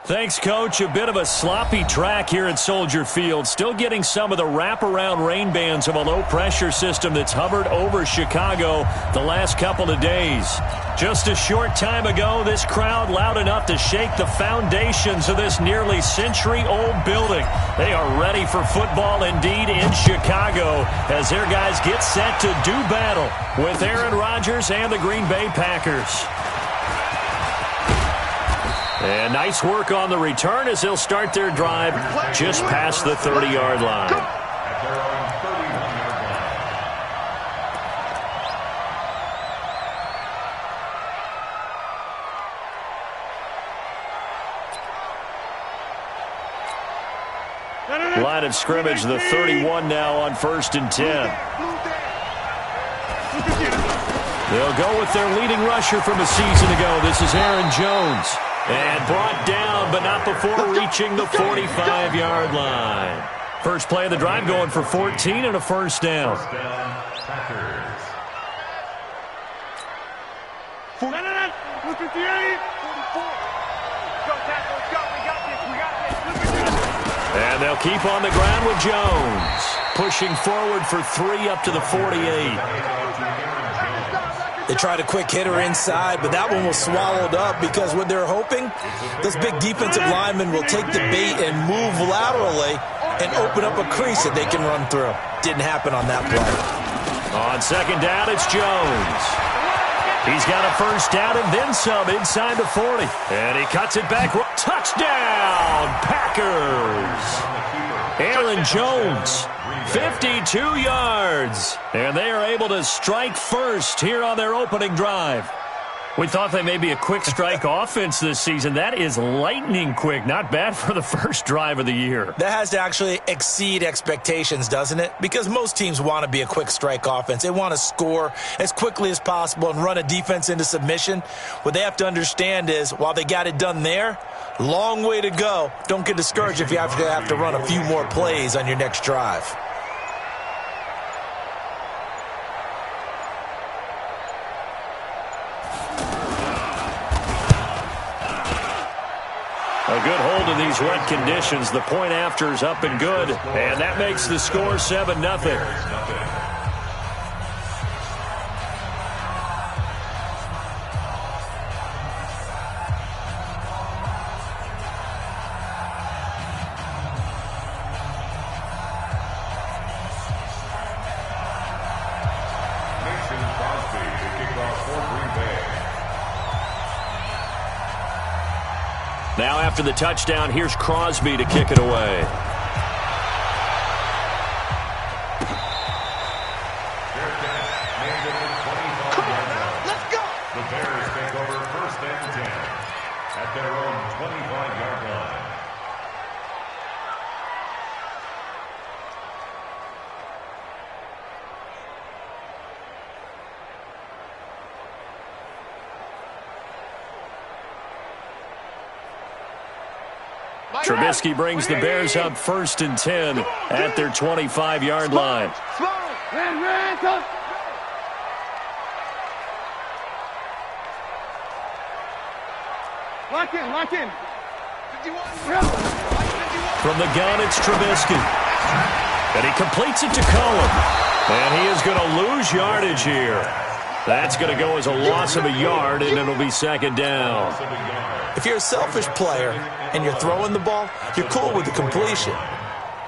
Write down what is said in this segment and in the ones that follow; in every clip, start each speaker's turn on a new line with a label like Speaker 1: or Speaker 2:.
Speaker 1: Thanks, Coach. A bit of a sloppy track here at Soldier Field. Still getting some of the wraparound rain bands of a low-pressure system that's hovered over Chicago the last couple of days. Just a short time ago, this crowd loud enough to shake the foundations of this nearly century-old building. They are ready for football indeed in Chicago as their guys get set to do battle with Aaron Rodgers and the Green Bay Packers. And nice work on the return as they'll start their drive just past the 30-yard line. Line of scrimmage, the 31 now on 1st and 10. They'll go with their leading rusher from a season ago. This is Aaron Jones. And brought down, but not before reaching the 45-yard line. First play of the drive going for 14 and a first down. And they'll keep on the ground with Jones. Pushing forward for 3 up to the 48.
Speaker 2: They tried a quick hitter inside, but that one was swallowed up because what they're hoping, those big defensive linemen will take the bait and move laterally and open up a crease that they can run through. Didn't happen on that play.
Speaker 1: On second down, it's Jones. He's got a first down and then some inside the 40. And he cuts it back. Touchdown, Packers! Aaron Jones. 52 yards, and they are able to strike first here on their opening drive. We thought they may be a quick strike offense this season. That is lightning quick. Not bad for the first drive of the year.
Speaker 2: That has to actually exceed expectations, doesn't it? Because most teams want to be a quick strike offense. They want to score as quickly as possible and run a defense into submission. What they have to understand is, while they got it done there, long way to go. Don't get discouraged if you have to run a few more plays on your next drive.
Speaker 1: A good hold in these wet conditions. The point after is up and good. And that makes the score 7-0. Now after the touchdown, here's Crosby to kick it away.
Speaker 3: Let's go. The Bears take over 1st and 10 at their own 25-yard line.
Speaker 1: Trubisky brings the Bears up 1st and 10 at their 25-yard line.
Speaker 3: Lock in.
Speaker 1: From the gun, it's Trubisky. And he completes it to Cohen. And he is going to lose yardage here. That's going to go as a loss of a yard, and it'll be 2nd down.
Speaker 2: If you're a selfish player and you're throwing the ball, you're cool with the completion.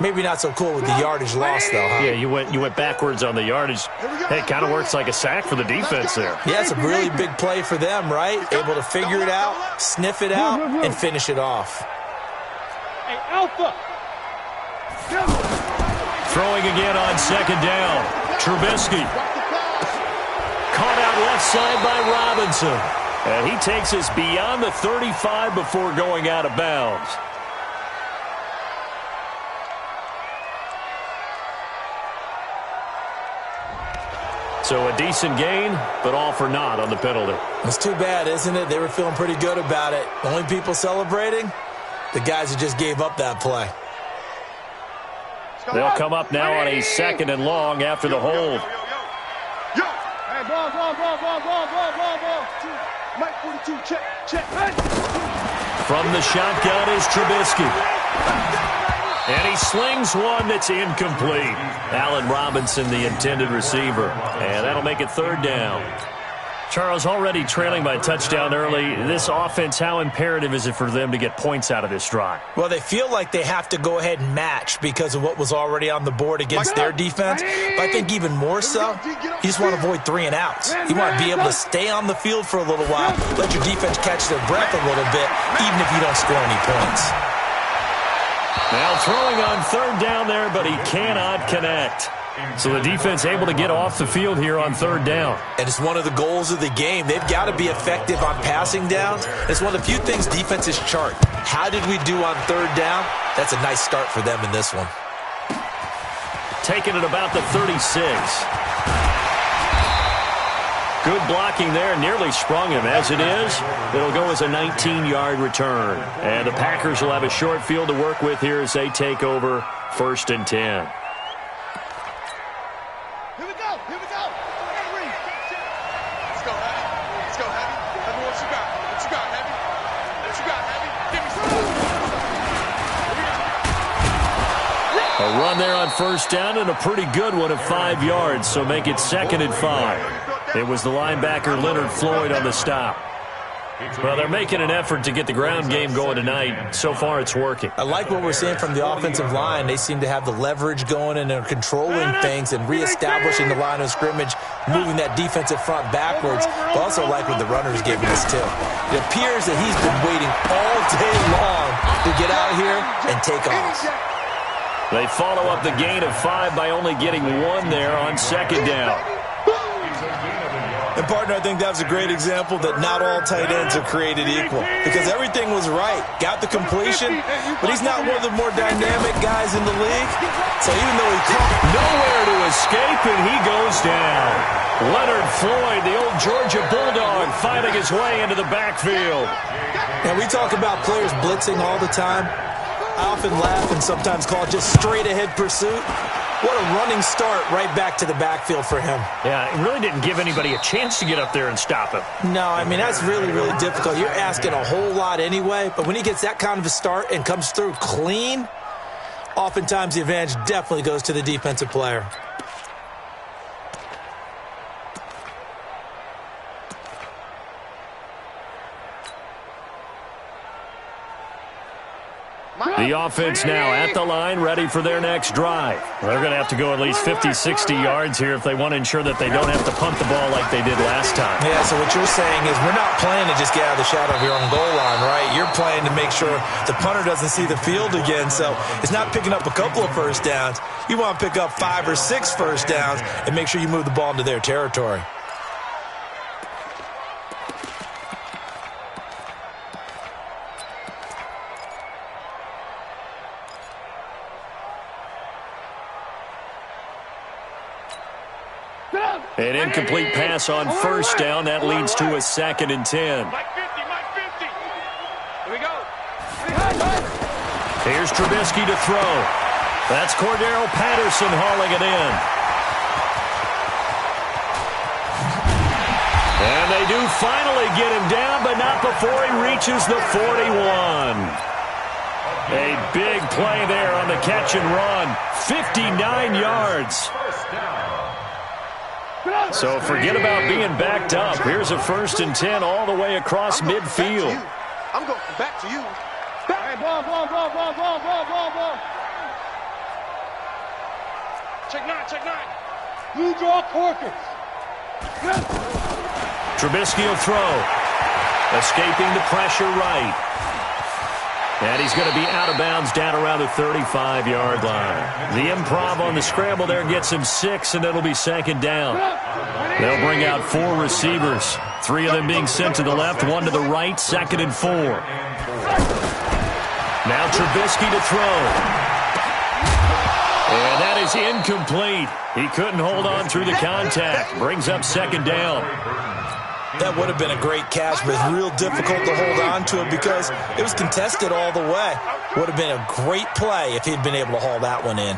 Speaker 2: Maybe not so cool with the yardage loss, though, huh?
Speaker 1: Yeah, you went backwards on the yardage. Hey, it kind of works like a sack for the defense there.
Speaker 2: Yeah, it's a really big play for them, right? Able to figure it out, sniff it out, and finish it off.
Speaker 3: Hey, Alpha!
Speaker 1: Throwing again on 2nd down. Trubisky. Caught out left side by Robinson. And he takes us beyond the 35 before going out of bounds. So a decent gain, but all for naught on the penalty.
Speaker 2: It's too bad, isn't it? They were feeling pretty good about it. The only people celebrating, the guys who just gave up that play.
Speaker 1: They'll come up now on a 2nd and long after the hold.
Speaker 3: Hey, ball. Mike 42, check.
Speaker 1: From the shotgun is Trubisky. And he slings one that's incomplete. Allen Robinson, the intended receiver. And that'll make it third down. Charles, already trailing by a touchdown early. This offense, how imperative is it for them to get points out of this drive?
Speaker 2: Well, they feel like they have to go ahead and match because of what was already on the board against their defense. But I think even more so, you just want to avoid 3 and outs. You want to be able to stay on the field for a little while, let your defense catch their breath a little bit, even if you don't score any points.
Speaker 1: Now throwing on third down there, but he cannot connect. So the defense able to get off the field here on third down.
Speaker 2: And it's one of the goals of the game. They've got to be effective on passing downs. It's one of the few things defenses chart. How did we do on third down? That's a nice start for them in this one.
Speaker 1: Taking it about the 36. Good blocking there. Nearly sprung him. As it is, it'll go as a 19-yard return. And the Packers will have a short field to work with here as they take over 1st and 10. A run there on first down and a pretty good one of 5 yards, so make it 2nd and 5. It was the linebacker Leonard Floyd on the stop. Well, they're making an effort to get the ground game going tonight. So far, it's working.
Speaker 2: I like what we're seeing from the offensive line. They seem to have the leverage going and they're controlling things and reestablishing the line of scrimmage, moving that defensive front backwards. But also like what the runner's giving us, too. It appears that he's been waiting all day long to get out here and take off.
Speaker 1: They follow up the gain of 5 by only getting 1 there on 2nd down.
Speaker 2: And, partner, I think that was a great example that not all tight ends are created equal because everything was right. Got the completion, but he's not one of the more dynamic guys in the league. So even though he caught
Speaker 1: nowhere to escape, and he goes down. Leonard Floyd, the old Georgia Bulldog, fighting his way into the backfield.
Speaker 2: And we talk about players blitzing all the time. I often laugh and sometimes call it just straight-ahead pursuit. What a running start right back to the backfield for him.
Speaker 1: Yeah, it really didn't give anybody a chance to get up there and stop him.
Speaker 2: No, I mean, that's really, really difficult. You're asking a whole lot anyway, but when he gets that kind of a start and comes through clean, oftentimes the advantage definitely goes to the defensive player.
Speaker 1: The offense now at the line, ready for their next drive. They're going to have to go at least 50, 60 yards here if they want to ensure that they don't have to punt the ball like they did last time.
Speaker 2: Yeah, so what you're saying is we're not playing to just get out of the shadow of your own goal line, right? You're playing to make sure the punter doesn't see the field again. So it's not picking up a couple of first downs. You want to pick up 5 or 6 first downs and make sure you move the ball into their territory.
Speaker 1: An incomplete pass on first down. That leads to a 2nd and 10.
Speaker 4: Here we go.
Speaker 1: Here's Trubisky to throw. That's Cordero Patterson hauling it in. And they do finally get him down, but not before he reaches the 41. A big play there on the catch and run. 59 yards. So forget about being backed up. Here's a 1st and 10 all the way across midfield.
Speaker 4: I'm going back to you. Hey, ball. Check 9. You draw Corkins.
Speaker 1: Trubisky will throw. Escaping the pressure right. And he's going to be out of bounds down around the 35-yard line. The improv on the scramble there gets him 6, and it'll be 2nd down. They'll bring out 4 receivers, 3 of them being sent to the left, 1 to the right, 2nd and 4. Now Trubisky to throw. And that is incomplete. He couldn't hold on through the contact. Brings up 2nd down.
Speaker 2: That would have been a great catch, but it's real difficult to hold on to it because it was contested all the way. Would have been a great play if he'd been able to haul that one in.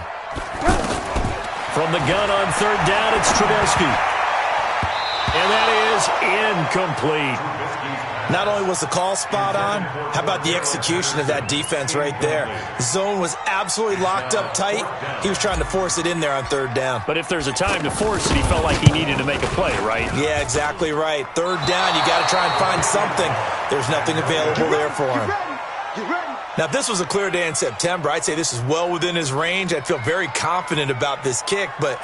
Speaker 1: From the gun on 3rd down, it's Trubisky. And that is incomplete.
Speaker 2: Not only was the call spot on, how about the execution of that defense right there? The zone was absolutely locked up tight. He was trying to force it in there on third down.
Speaker 1: But if there's a time to force it, he felt like he needed to make a play, right?
Speaker 2: Yeah, exactly right. Third down, you got to try and find something. There's nothing available there for him. Now, if this was a clear day in September, I'd say this is well within his range. I'd feel very confident about this kick, but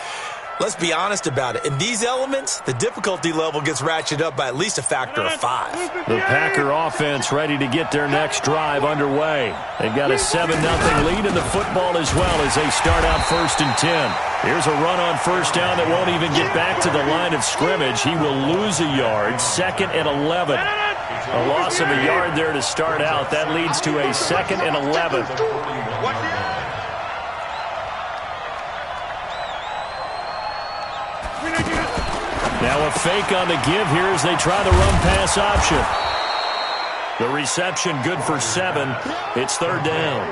Speaker 2: let's be honest about it. In these elements, the difficulty level gets ratcheted up by at least a factor of 5.
Speaker 1: The Packer offense ready to get their next drive underway. They've got a 7-0 lead in the football as well as they start out 1st and 10. Here's a run on first down that won't even get back to the line of scrimmage. He will lose a yard, 2nd and 11. A loss of a yard there to start out. That leads to a 2nd and 11. Now a fake on the give here as they try the run-pass option. The reception good for 7. It's 3rd down.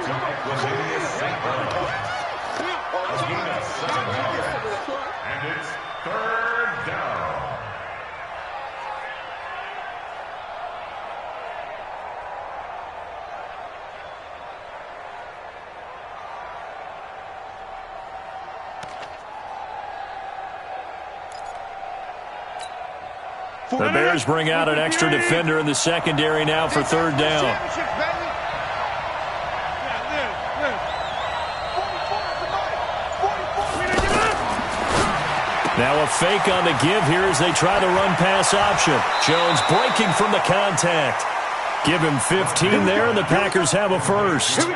Speaker 3: And it's 3rd down.
Speaker 1: The Bears bring out an extra defender in the secondary now for 3rd down. Now a fake on the give here as they try the run-pass option. Jones breaking from the contact. Give him 15 there, and the Packers have a first.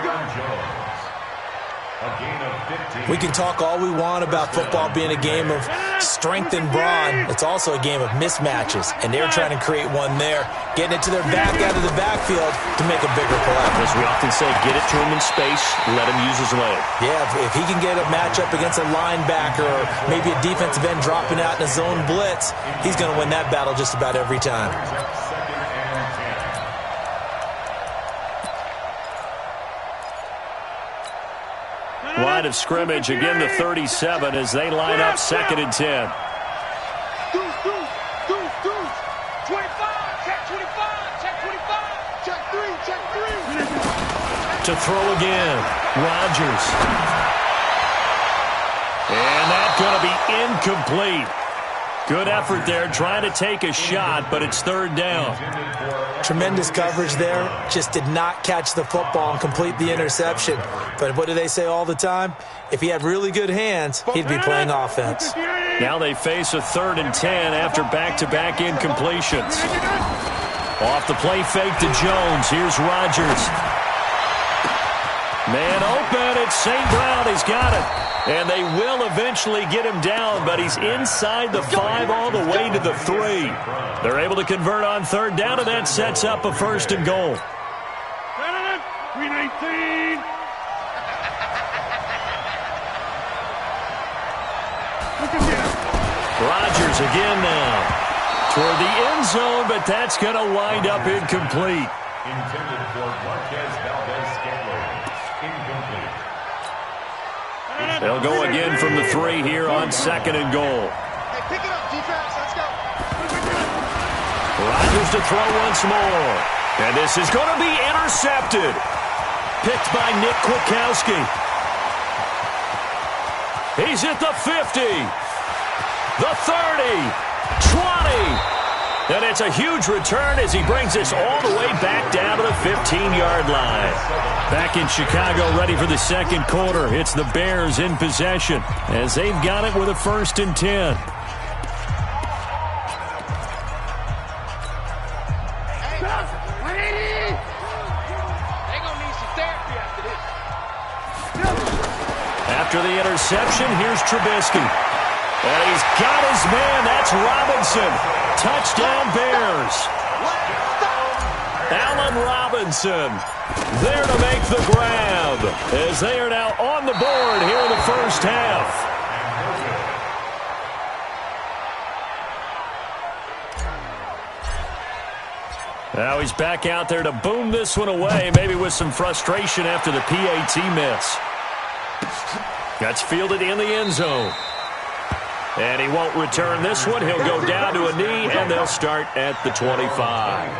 Speaker 2: We can talk all we want about football being a game of strength and brawn. It's also a game of mismatches, and they're trying to create one there, getting it to their back out of the backfield to make a bigger play.
Speaker 1: As we often say, get it to him in space, let him use his leg.
Speaker 2: Yeah, if he can get a matchup against a linebacker or maybe a defensive end dropping out in a zone blitz, he's going to win that battle just about every time.
Speaker 1: Line of scrimmage, again the 37 as they line up 2nd and 10.
Speaker 4: 25, check 25, check 25, check 3.
Speaker 1: To throw again, Rodgers. And that's going to be incomplete. Good effort there, trying to take a shot, but it's 3rd down.
Speaker 2: Tremendous coverage there. Just did not catch the football and complete the interception. But what do they say all the time? If he had really good hands, he'd be playing offense.
Speaker 1: Now they face a 3rd and 10 after back-to-back incompletions. Off the play fake to Jones. Here's Rodgers. Man open. It's St. Brown. He's got it. And they will eventually get him down, but he's inside the 5 all the way to the 3. They're able to convert on 3rd down, and that sets up a 1st and goal.
Speaker 4: 319.
Speaker 1: Rodgers again now. Toward the end zone, but that's going to wind up incomplete.
Speaker 3: Intended for Marquez Valdez-Scantling. Incomplete.
Speaker 1: They'll go again from the 3 here on 2nd and goal.
Speaker 4: Hey, pick it up, defense. Let's go.
Speaker 1: Rodgers to throw once more. And this is going to be intercepted. Picked by Nick Kwiatkowski. He's at the 50. The 30. 20. And it's a huge return as he brings this all the way back down to the 15-yard line. Back in Chicago, ready for the 2nd quarter. It's the Bears in possession as they've got it with a 1st and 10. After the interception, here's Trubisky. And he's got his man. That's Robinson. Touchdown Bears. Allen Robinson there to make the grab as they are now on the board here in the 1st half. Now he's back out there to boom this one away, maybe with some frustration after the PAT miss. That's fielded in the end zone. And he won't return this one. He'll go down to a knee, and they'll start at the 25.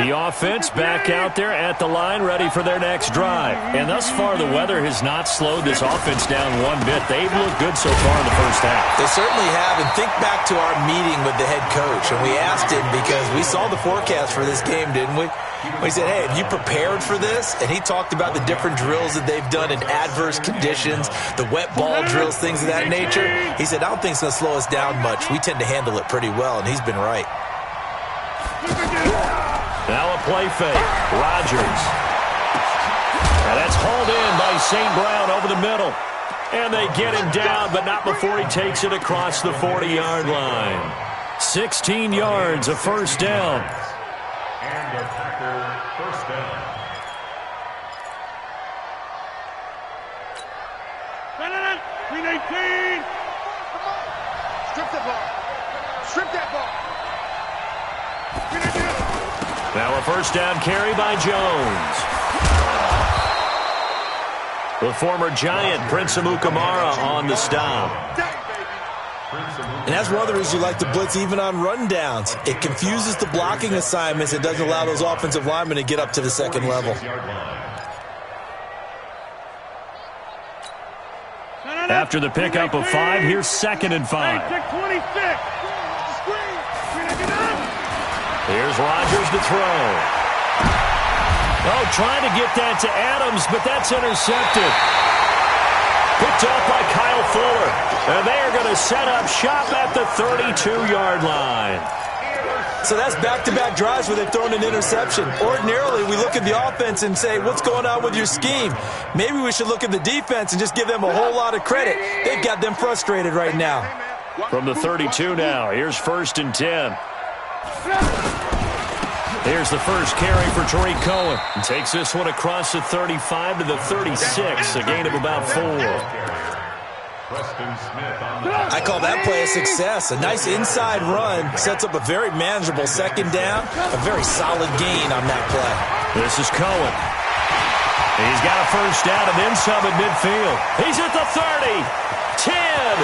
Speaker 1: The offense back out there at the line, ready for their next drive. And thus far, the weather has not slowed this offense down one bit. They've looked good so far in the first half.
Speaker 2: They certainly have. And think back to our meeting with the head coach. And we asked him, because we saw the forecast for this game, didn't we? We said, hey, have you prepared for this? And he talked about the different drills that they've done in adverse conditions, the wet ball drills, things of that nature. He said, I don't think it's going to slow us down much. We tend to handle it pretty well, and he's been right.
Speaker 1: Now a play fake. Rodgers. And that's hauled in by St. Brown over the middle. And they get him down, but not before he takes it across the 40-yard line. 16 yards, a first down.
Speaker 3: And a Packer first down.
Speaker 4: Green 18. Strip the ball. Strip that ball.
Speaker 1: Now a first down carry by Jones. The former Giant, Prince Amukamara, on the stop.
Speaker 2: And that's one of the reasons you like to blitz even on rundowns. It confuses the blocking assignments. It doesn't allow those offensive linemen to get up to the second level.
Speaker 1: After the pickup of 5, here's 2nd and 5. Here's Rodgers to throw. Oh, trying to get that to Adams, but that's intercepted. Picked off by Kyle Fuller. And they are going to set up shop at the 32-yard line.
Speaker 2: So that's back-to-back drives where they've thrown an interception. Ordinarily, we look at the offense and say, what's going on with your scheme? Maybe we should look at the defense and just give them a whole lot of credit. They've got them frustrated right now.
Speaker 1: From the 32 now, here's 1st and 10. Here's the first carry for Tariq Cohen. And takes this one across the 35 to the 36, a gain of about 4.
Speaker 2: I call that play a success. A nice inside run sets up a very manageable second down, a very solid gain on that play.
Speaker 1: This is Cohen. He's got a first down and then some at midfield. He's at the 30, 10,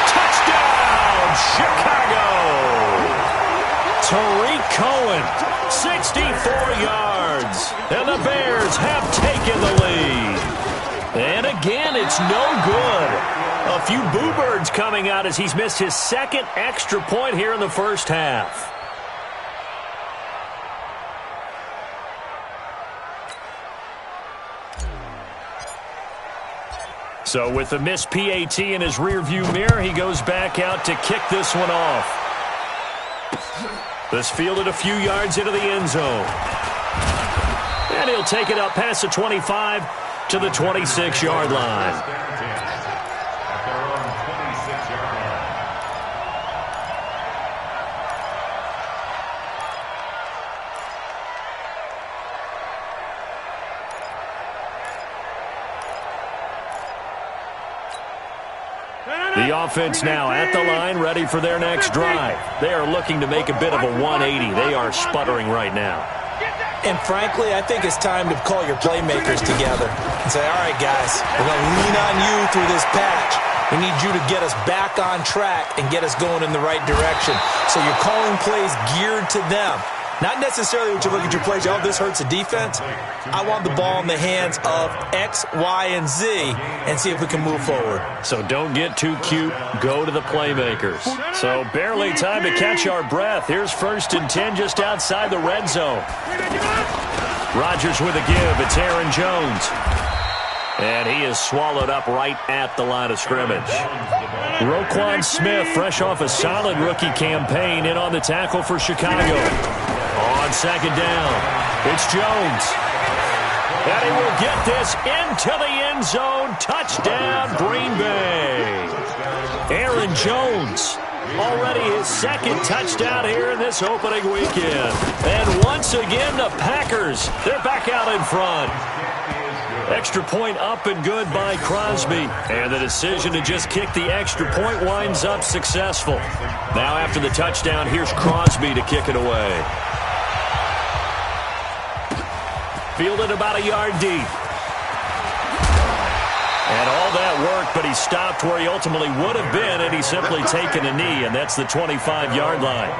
Speaker 1: touchdown, Chicago. Tariq Cohen, 64 yards, and the Bears have taken the lead. And again, it's no good. A few boo birds coming out as he's missed his 2nd extra point here in the first half. So with the missed PAT in his rearview mirror, he goes back out to kick this one off. This fielded a few yards into the end zone. And he'll take it up past the 25 to the 26-yard line. The offense now at the line, ready for their next drive. They are looking to make a bit of a 180. They are sputtering right now.
Speaker 2: And frankly, I think it's time to call your playmakers together and say, all right, guys, we're going to lean on you through this patch. We need you to get us back on track and get us going in the right direction. So you're calling plays geared to them. Not necessarily what you look at your plays, oh, this hurts the defense. I want the ball in the hands of X, Y, and Z and see if we can move forward.
Speaker 1: So don't get too cute. Go to the playmakers. So barely time to catch our breath. Here's 1st and 10 just outside the red zone. Rodgers with a give. It's Aaron Jones. And he is swallowed up right at the line of scrimmage. Roquan Smith, fresh off a solid rookie campaign, in on the tackle for Chicago. On 2nd down, it's Jones. And he will get this into the end zone. Touchdown, Green Bay. Aaron Jones, already his 2nd touchdown here in this opening weekend. And once again, the Packers, they're back out in front. Extra point up and good by Crosby. And the decision to just kick the extra point winds up successful. Now after the touchdown, here's Crosby to kick it away. Fielded about a yard deep. And all that worked, but he stopped where he ultimately would have been, and he's simply taken a knee, and that's the 25-yard line.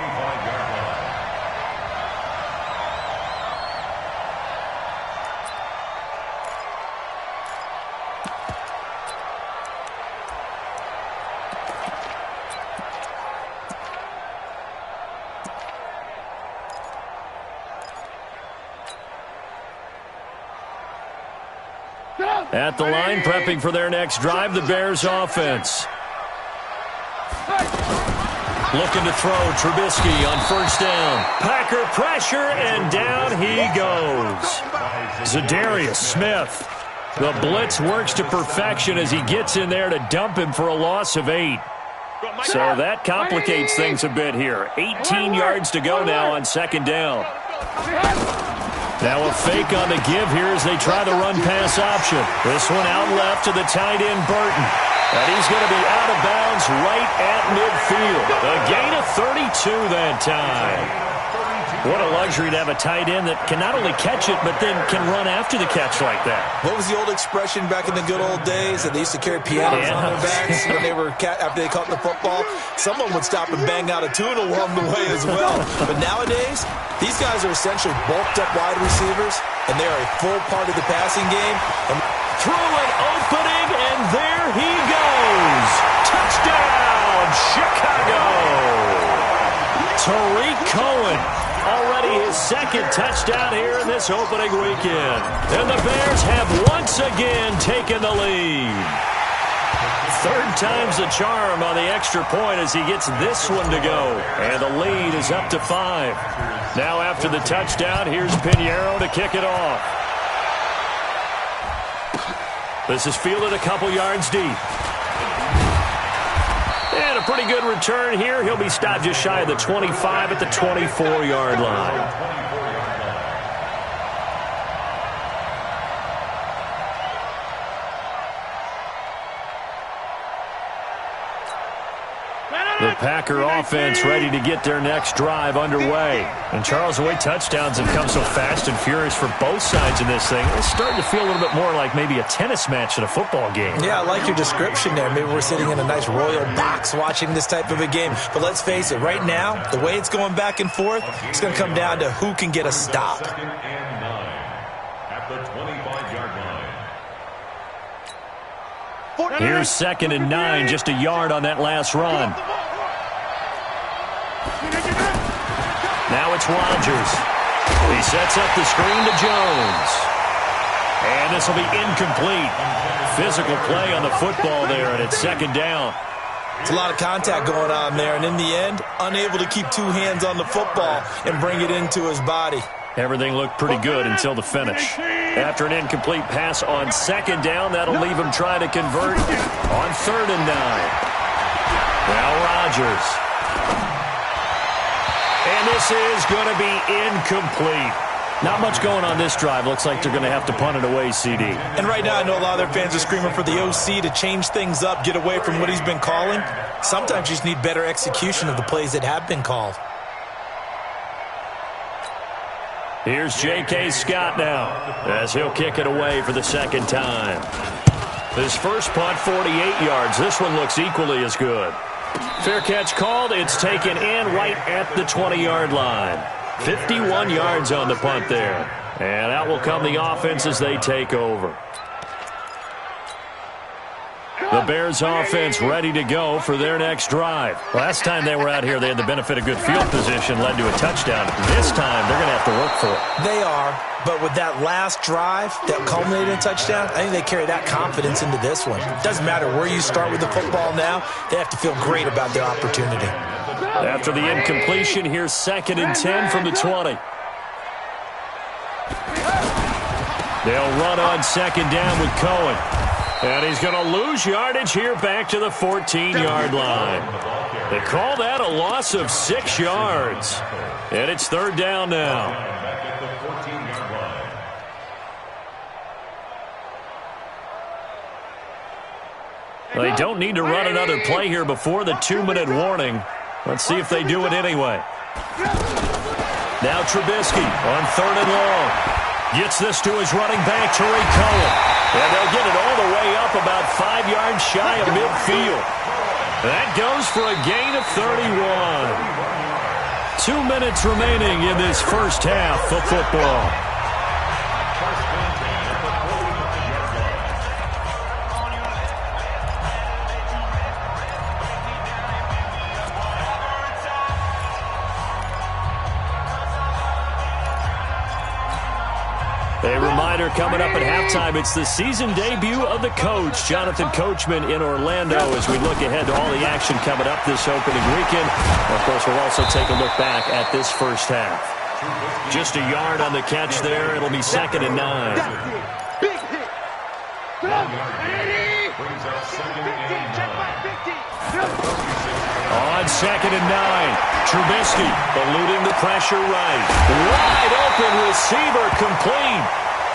Speaker 1: At the line, prepping for their next drive, the Bears offense. Looking to throw, Trubisky on first down. Packer pressure, and down he goes. Zadarius Smith. The blitz works to perfection as he gets in there to dump him for a loss of 8. So that complicates things a bit here. 18 yards to go now on second down. Now a fake on the give here as they try the run-pass option. This one out left to the tight end, Burton. And he's going to be out of bounds right at midfield. A gain of 32 that time. What a luxury to have a tight end that can not only catch it, but then can run after the catch like that.
Speaker 2: What was the old expression back in the good old days that they used to carry pianos on their backs when they were after they caught the football? Someone would stop and bang out a tune along the way as well. But nowadays, these guys are essentially bulked up wide receivers, and they are a full part of the passing game. And
Speaker 1: through an opening, and there he goes. Touchdown, Chicago. Tariq Cohen. Already his second touchdown here in this opening weekend. And the Bears have once again taken the lead. Third time's the charm on the extra point as he gets this one to go. And the lead is up to 5. Now after the touchdown, here's Pinheiro to kick it off. This is fielded a couple yards deep. And a pretty good return here. He'll be stopped just shy of the 25 at the 24-yard line. The Packer offense ready to get their next drive underway. And Charles, the way touchdowns have come so fast and furious for both sides in this thing, it's starting to feel a little bit more like maybe a tennis match in a football game.
Speaker 2: Yeah, I like your description there. Maybe we're sitting in a nice royal box watching this type of a game. But let's face it, right now, the way it's going back and forth, it's going to come down to who can get a stop.
Speaker 3: At the 25-yard line.
Speaker 1: Here's 2nd and 9, just a yard on that last run. Now it's Rodgers. He sets up the screen to Jones. And this will be incomplete. Physical play on the football there, and it's 2nd down.
Speaker 2: It's a lot of contact going on there, and in the end, unable to keep 2 hands on the football and bring it into his body.
Speaker 1: Everything looked pretty good until the finish. After an incomplete pass on 2nd down, that'll leave him trying to convert on 3rd and 9. Now Rodgers. And this is going to be incomplete. Not much going on this drive. Looks like they're going to have to punt it away, CD.
Speaker 2: And right now, I know a lot of their fans are screaming for the OC to change things up, get away from what he's been calling. Sometimes you just need better execution of the plays that have been called.
Speaker 1: Here's J.K. Scott now as he'll kick it away for the 2nd time. His first punt, 48 yards. This one looks equally as good. Fair catch called. It's taken in right at the 20-yard line. 51 yards on the punt there. And out will come the offense as they take over. The Bears offense ready to go for their next drive. Last time they were out here, they had the benefit of good field position, led to a touchdown. This time, they're going to have to work for it.
Speaker 2: They are, but with that last drive that culminated in a touchdown, I think they carry that confidence into this one. It doesn't matter where you start with the football now, they have to feel great about their opportunity.
Speaker 1: After the incompletion, here's 2nd and 10 from the 20. They'll run on 2nd down with Cohen. And he's going to lose yardage here back to the 14-yard line. They call that a loss of 6 yards. And it's 3rd down now. They don't need to run another play here before the 2-minute warning. Let's see if they do it anyway. Now Trubisky on 3rd and long. Gets this to his running back, Tariq Cohen. And they'll get it all the way up about 5 yards shy of midfield. That goes for a gain of 31. 2 minutes remaining in this first half of football. reminder coming up at halftime, it's the season debut of the coach, Jonathan Coachman in Orlando, as we look ahead to all the action coming up this opening weekend. Of course, we'll also take a look back at this first half. Just a yard on the catch there. It'll be 2nd and 9.
Speaker 4: Big hit.
Speaker 3: Brings up 2nd and 9.
Speaker 1: On 2nd and 9, Trubisky eluding the pressure right. Wide open receiver complete.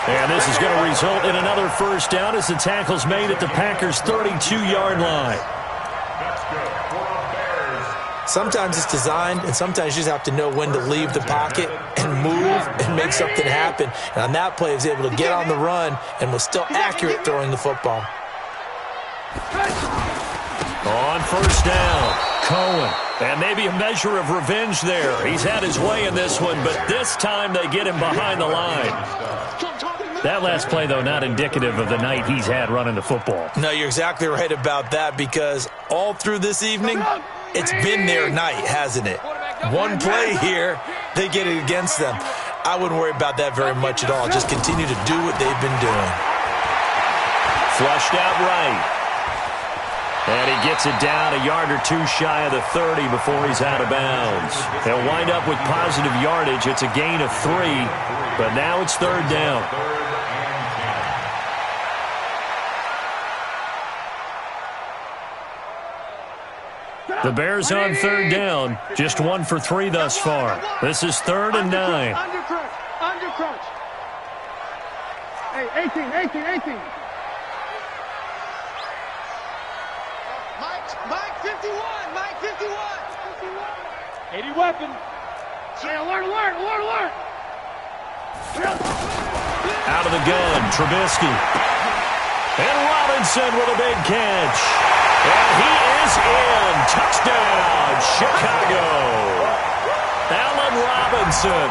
Speaker 1: And this is going to result in another first down as the tackle's made at the Packers' 32-yard line.
Speaker 3: That's good for the Bears.
Speaker 2: Sometimes it's designed, and sometimes you just have to know when to leave the pocket and move and make something happen. And on that play, he was able to get on the run and was still accurate throwing the football.
Speaker 1: On first down, Cohen. And maybe a measure of revenge there. He's had his way in this one, but this time they get him behind the line. That last play, though, not indicative of the night he's had running the football.
Speaker 2: No, you're exactly right about that, because all through this evening, it's been their night, hasn't it? One play here, they get it against them. I wouldn't worry about that very much at all. Just continue to do what they've been doing.
Speaker 1: Flushed out right. And he gets it down a yard or two shy of the 30 before he's out of bounds. They'll wind up with positive yardage. It's a gain of 3, but now it's 3rd down. The Bears on 3rd down, just 1 for 3 thus far. This is 3rd and 9.
Speaker 4: Under crunch. Hey, 18. Mike 51. 80 weapon. Say alert.
Speaker 1: Out of the gun, Trubisky. And Robinson with a big catch. And he is in. Touchdown, Chicago. Allen Robinson.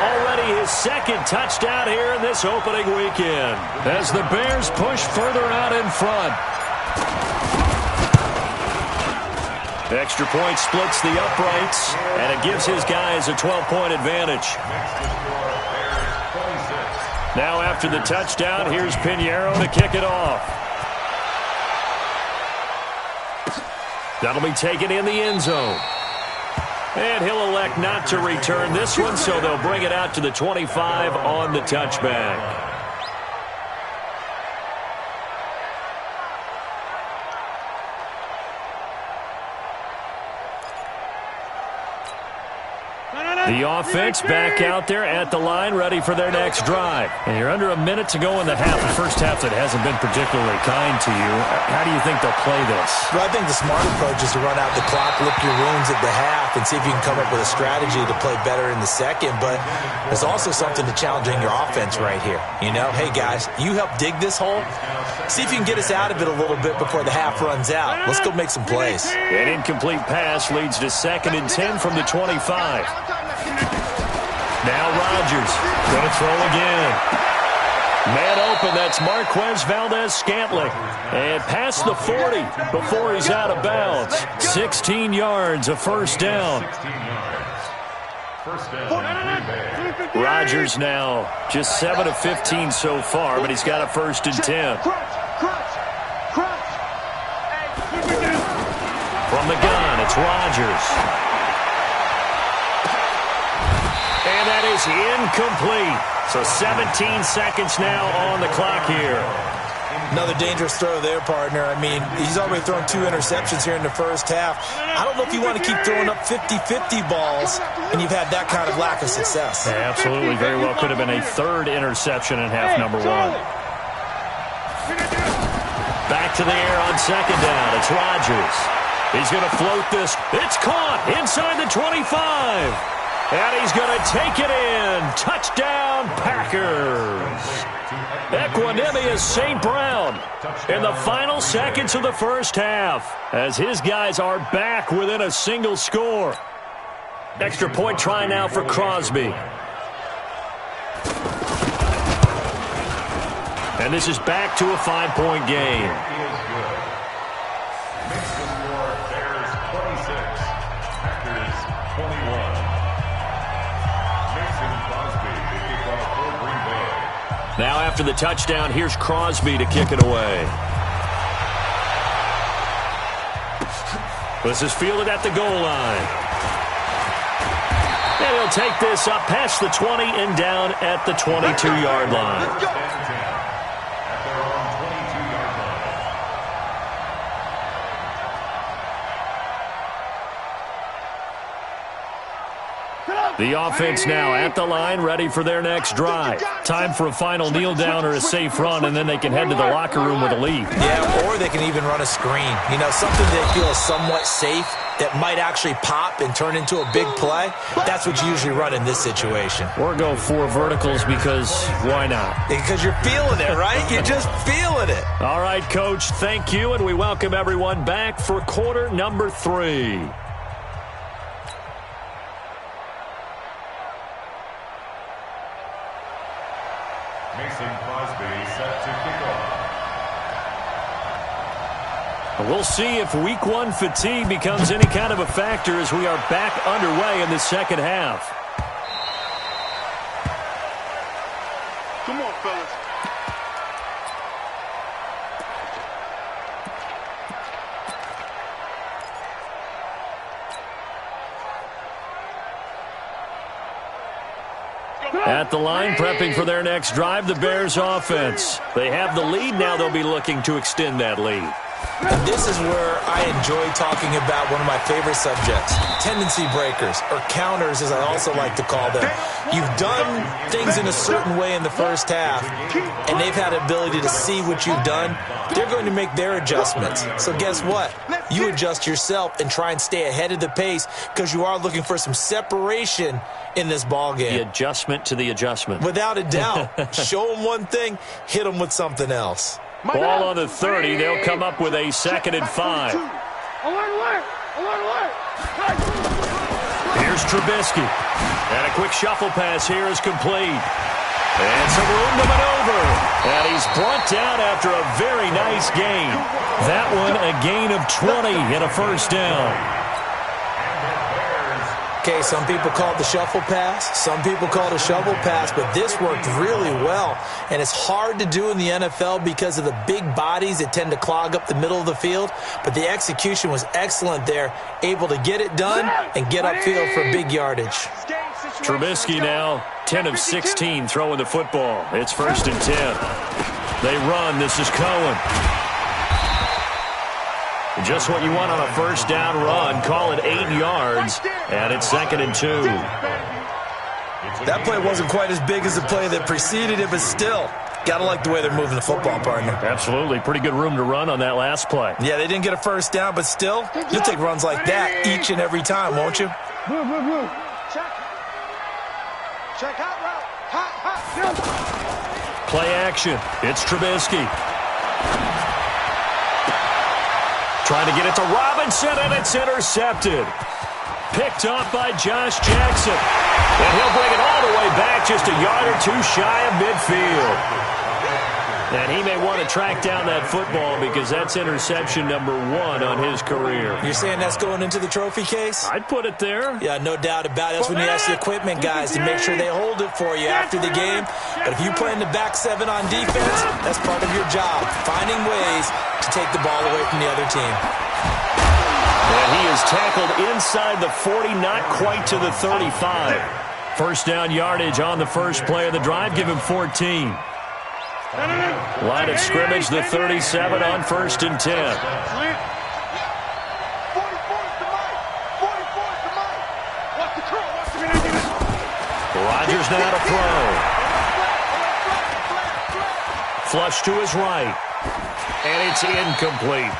Speaker 1: Already his 2nd touchdown here in this opening weekend, as the Bears push further out in front. The extra point splits the uprights, and it gives his guys a 12-point advantage. Now after the touchdown, here's Pinheiro to kick it off. That'll be taken in the end zone. And he'll elect not to return this one, so they'll bring it out to the 25 on the touchback. The offense back out there at the line, ready for their next drive. And you're under a minute to go in the half, the first half that hasn't been particularly kind to you. How do you think they'll play this?
Speaker 2: Well, I think the smart approach is to run out the clock, lick your wounds at the half, and see if you can come up with a strategy to play better in the second. But there's also something to challenging your offense right here. You know, hey, guys, you help dig this hole. See if you can get us out of it a little bit before the half runs out. Let's go make some plays.
Speaker 1: An incomplete pass leads to 2nd and 10 from the 25. Now Rodgers going to throw again. Man open, that's Marquez Valdez-Scantling. And past the 40 before he's out of bounds. 16 yards, a first down. Rodgers now just 7 of 15 so far, but he's got a 1st and 10. From the gun, it's Rodgers. And that is incomplete. So 17 seconds now on the clock here.
Speaker 2: Another dangerous throw there, partner. I mean, he's already thrown 2 interceptions here in the first half. I don't know if you want to keep throwing up 50-50 balls and you've had that kind of lack of success.
Speaker 1: Yeah, absolutely. Very well could have been a 3rd interception in half number 1. Back to the air on 2nd down. It's Rodgers. He's going to float this. It's caught inside the 25. And he's going to take it in. Touchdown, Packers. Equanimous St. Brown in the final seconds of the first half, as his guys are back within a single score. Extra point try now for Crosby. And this is back to a 5-point game. Now after the touchdown, here's Crosby to kick it away. This is fielded at the goal line. And he'll take this up past the 20 and down at the 22-yard line.
Speaker 3: At their own 22-yard line.
Speaker 1: The offense now at the line, ready for their next drive. Time for a final kneel down or a safe run, and then they can head to the locker room with a lead.
Speaker 2: Yeah, or they can even run a screen. You know, something they feel is somewhat safe that might actually pop and turn into a big play. That's what you usually run in this situation.
Speaker 1: Or go 4 verticals because why not?
Speaker 2: Because you're feeling it, right? You're just feeling it.
Speaker 1: All right, Coach, thank you, and we welcome everyone back for quarter number 3.
Speaker 3: Mason Crosby set to kick off.
Speaker 1: We'll see if week 1 fatigue becomes any kind of a factor as we are back underway in the second half.
Speaker 4: Come on, fellas.
Speaker 1: At the line, prepping for their next drive, the Bears offense. They have the lead. Now they'll be looking to extend that lead.
Speaker 2: And this is where I enjoy talking about one of my favorite subjects, tendency breakers, or counters as I also like to call them. You've done things in a certain way in the first half, and they've had the ability to see what you've done. They're going to make their adjustments. So guess what? You adjust yourself and try and stay ahead of the pace because you are looking for some separation in this ball game.
Speaker 1: The adjustment to the adjustment.
Speaker 2: Without a doubt. Show them one thing, hit them with something else.
Speaker 1: Ball on the 30. They'll come up with a 2nd and 5. Here's Trubisky. And a quick shuffle pass here is complete. And some room to maneuver. And he's brought down after a very nice gain. That one a gain of 20 and a first down.
Speaker 2: Okay, some people call it the shuffle pass. Some people call it a shovel pass, but this worked really well. And it's hard to do in the NFL because of the big bodies that tend to clog up the middle of the field. But the execution was excellent there, able to get it done and get upfield for big yardage.
Speaker 1: Trubisky now 10 of 16 throwing the football. It's 1st and 10. They run. This is Cohen. Just what you want on a first down run. Call it 8 yards, and it's 2nd and 2.
Speaker 2: That play wasn't quite as big as the play that preceded it, but still, got to like the way they're moving the football, partner.
Speaker 1: Absolutely. Pretty good room to run on that last play.
Speaker 2: Yeah, they didn't get a first down, but still, you'll take runs like that each and every time, won't you?
Speaker 4: Check out route. Hot.
Speaker 1: Play action. It's Trubisky. Trying to get it to Robinson, and it's intercepted. Picked off by Josh Jackson. And he'll bring it all the way back just a yard or 2 shy of midfield. And he may want to track down that football because that's interception number 1 on his career.
Speaker 2: You're saying that's going into the trophy case?
Speaker 1: I'd put it there.
Speaker 2: Yeah, no doubt about it. That's when you ask the equipment guys to make sure they hold it for you after the game. But if you play in the back 7 on defense, that's part of your job, finding ways to take the ball away from the other team.
Speaker 1: And he is tackled inside the 40, not quite to the 35. First down yardage on the first play of the drive. Give him 14. Line of scrimmage, the 37 on 1st and 10. Rodgers now to throw. Flush to his right. And it's incomplete.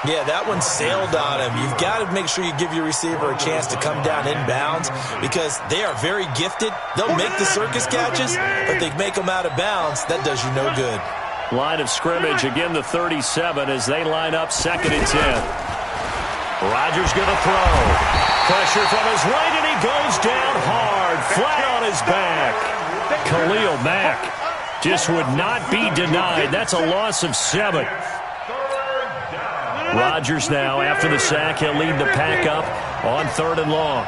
Speaker 2: Yeah, that one sailed on him. You've got to make sure you give your receiver a chance to come down inbounds because they are very gifted. They'll make the circus catches, but they make them out of bounds. That does you no good.
Speaker 1: Line of scrimmage, again the 37 as they line up 2nd and 10. Rodgers going to throw. Pressure from his right, and he goes down hard, flat on his back. Khalil Mack just would not be denied. That's a loss of 7. Rodgers now, after the sack, he'll lead the pack up on 3rd and long.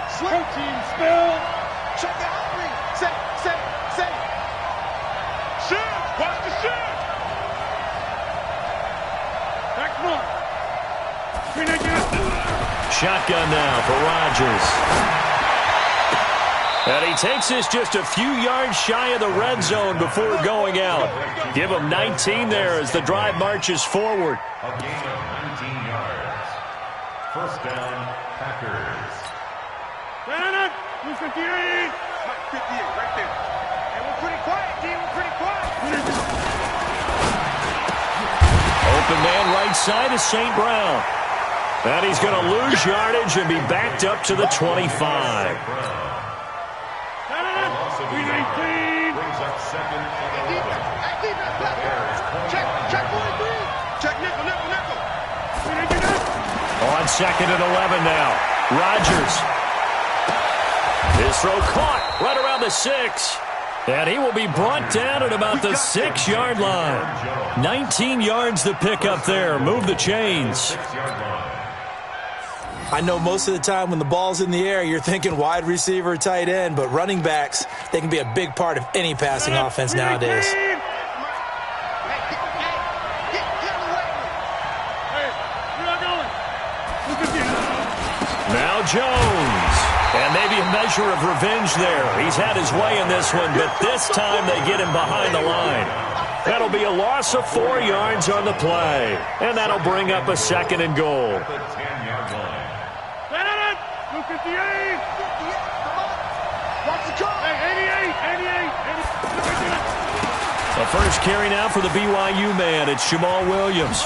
Speaker 1: Shotgun now for Rodgers. And he takes this just a few yards shy of the red zone before going out. Give him 19 there as the drive marches forward.
Speaker 3: A gain of 19 yards. First down, Packers.
Speaker 4: 58. 58 right there. And we're pretty quiet, team. We're pretty quiet.
Speaker 1: Open man right side is St. Brown. And he's going to lose yardage and be backed up to the 25.
Speaker 3: Brings up second and 11.
Speaker 4: Check 43. Check nickel.
Speaker 1: On second and 11 now. Rodgers. His throw caught right around the 6. And he will be brought down at about the 6-yard line. 19 yards to pick up there. Move the chains.
Speaker 2: I know most of the time when the ball's in the air, you're thinking wide receiver, tight end, but running backs, they can be a big part of any passing offense nowadays.
Speaker 1: Now Jones. And maybe a measure of revenge there. He's had his way in this one, but this time they get him behind the line. That'll be a loss of 4 yards on the play. And that'll bring up a second and goal.
Speaker 3: The 10-yard line.
Speaker 4: 58. Watch the call. Hey, 88.
Speaker 1: The first carry now for the BYU man. It's Jamal Williams.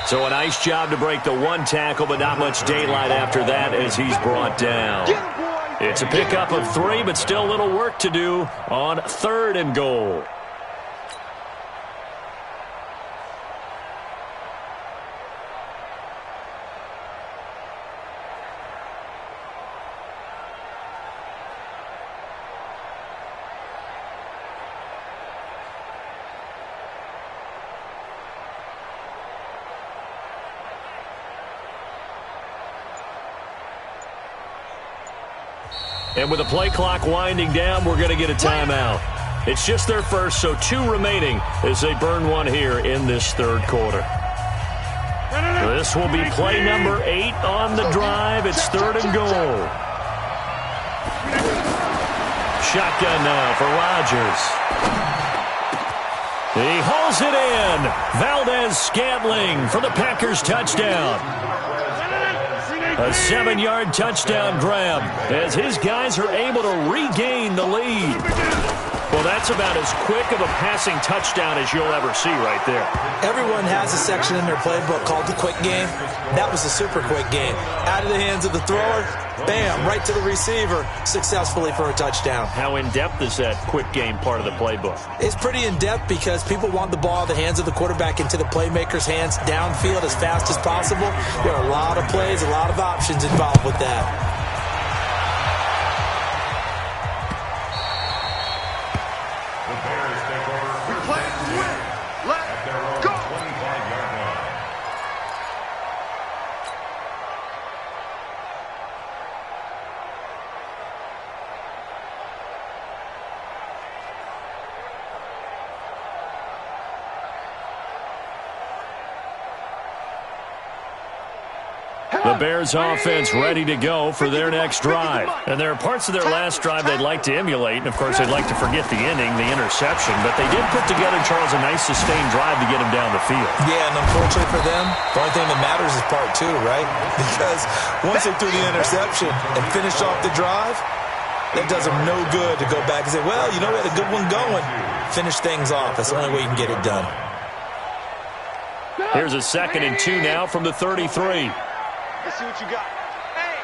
Speaker 1: So a nice job to break the one tackle, but not much daylight after that as he's brought down. It's a pickup of 3, but still a little work to do on third and goal. And with the play clock winding down, we're going to get a timeout. It's just their first, so 2 remaining as they burn one here in this third quarter. This will be play number 8 on the drive. It's third and goal. Shotgun now for Rodgers. He hauls it in. Valdez-Scantling for the Packers touchdown. A 7-yard touchdown grab as his guys are able to regain the lead. Well, that's about as quick of a passing touchdown as you'll ever see right there.
Speaker 2: Everyone has a section in their playbook called the quick game. That was a super quick game. Out of the hands of the thrower, bam, right to the receiver, successfully for a touchdown.
Speaker 1: How in-depth is that quick game part of the playbook?
Speaker 2: It's pretty in-depth because people want the ball in the hands of the quarterback into the playmaker's hands downfield as fast as possible. There are a lot of plays, a lot of options involved with that.
Speaker 1: The Bears offense ready to go for their next drive. And there are parts of their last drive they'd like to emulate. And, of course, they'd like to forget the inning, the interception. But they did put together, Charles, a nice sustained drive to get him down the field.
Speaker 2: Yeah, and unfortunately for them, the only thing that matters is part 2, right? Because once they threw the interception and finished off the drive, that does them no good to go back and say, well, you know, we had a good one going. Finish things off. That's the only way you can get it done.
Speaker 1: Here's a 2nd and 2 now from the 33.
Speaker 4: Let's see what you got. Hey.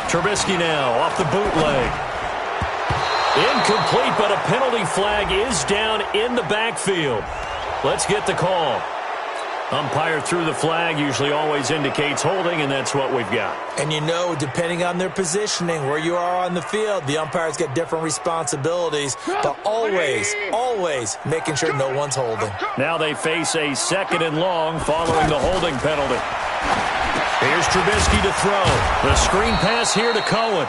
Speaker 1: Trubisky now off the bootleg. Incomplete, but a penalty flag is down in the backfield. Let's get the call. Umpire threw the flag, usually always indicates holding, and that's what we've got.
Speaker 2: And you know, depending on their positioning, where you are on the field, the umpires get different responsibilities, but always making sure no one's holding.
Speaker 1: Now they face a 2nd and long following the holding penalty. Here's Trubisky to throw. The screen pass here to Cohen.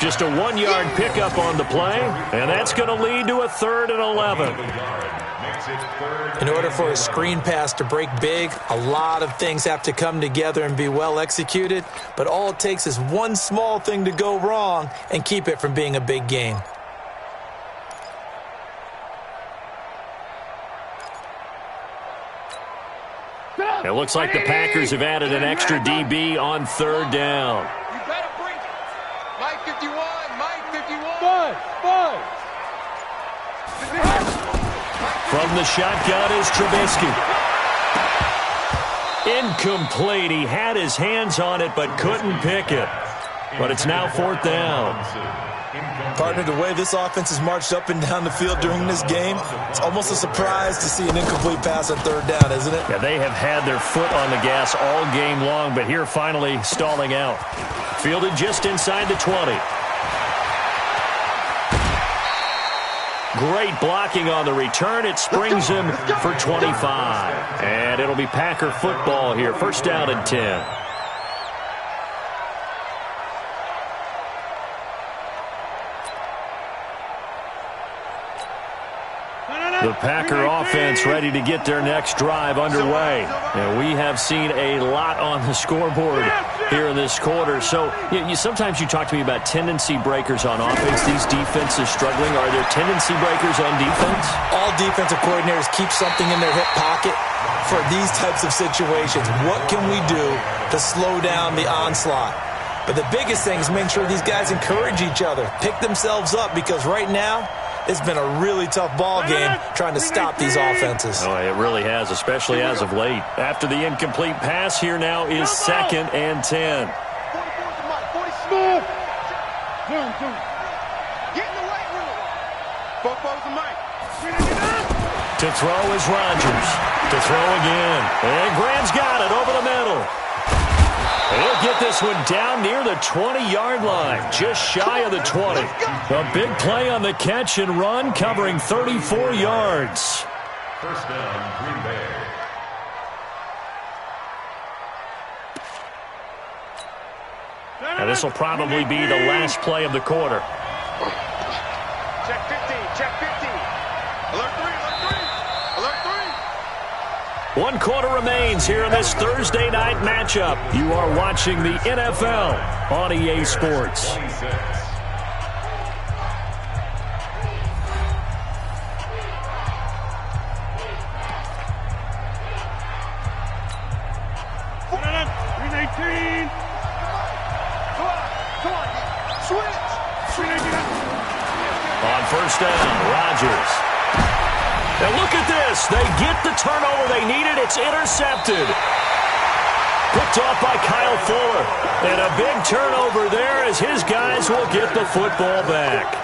Speaker 1: Just a 1-yard pickup on the play, and that's going to lead to a 3rd and 11.
Speaker 2: In order for a screen pass to break big, a lot of things have to come together and be well executed, but all it takes is one small thing to go wrong and keep it from being a big game.
Speaker 1: It looks like the Packers have added an extra DB on 3rd down.
Speaker 4: You better bring it. Mike 51, Mike 51.
Speaker 1: From the shotgun is Trubisky. Incomplete. He had his hands on it but couldn't pick it. But it's now 4th down.
Speaker 2: Partner, the way this offense has marched up and down the field during this game, it's almost a surprise to see an incomplete pass on 3rd down, isn't it?
Speaker 1: Yeah, they have had their foot on the gas all game long, but here finally stalling out. Fielded just inside the 20. Great blocking on the return. It springs him for 25. And it'll be Packer football here. 1st down and 10. The Packer offense ready to get their next drive underway. And we have seen a lot on the scoreboard here in this quarter. So sometimes you talk to me about tendency breakers on offense. These defenses struggling. Are there tendency breakers on defense?
Speaker 2: All defensive coordinators keep something in their hip pocket for these types of situations. What can we do to slow down the onslaught? But the biggest thing is make sure these guys encourage each other, pick themselves up, because right now, it's been a really tough ball game trying to stop these offenses.
Speaker 1: Oh, it really has, especially as of late. After the incomplete pass, here now is 2nd and 10.
Speaker 4: Get in the weight room. Football's the mic.
Speaker 1: To throw is Rodgers. To throw again. And Graham's got it over the middle. He'll get this one down near the 20-yard line, just shy of the 20. A big play on the catch and run, covering 34 yards.
Speaker 3: 1st down, Green Bay.
Speaker 1: Now this will probably be the last play of the quarter.
Speaker 4: Check 15, check 15. Alert 3, alert 3. Alert 3.
Speaker 1: 1 quarter remains here in this Thursday night matchup. You are watching the NFL on EA Sports.
Speaker 3: 26.
Speaker 1: On 1st down, Rodgers. And look at this. They get the turnover they needed. It's intercepted. Picked off by Kyle Fuller. And a big turnover there as his guys will get the football back.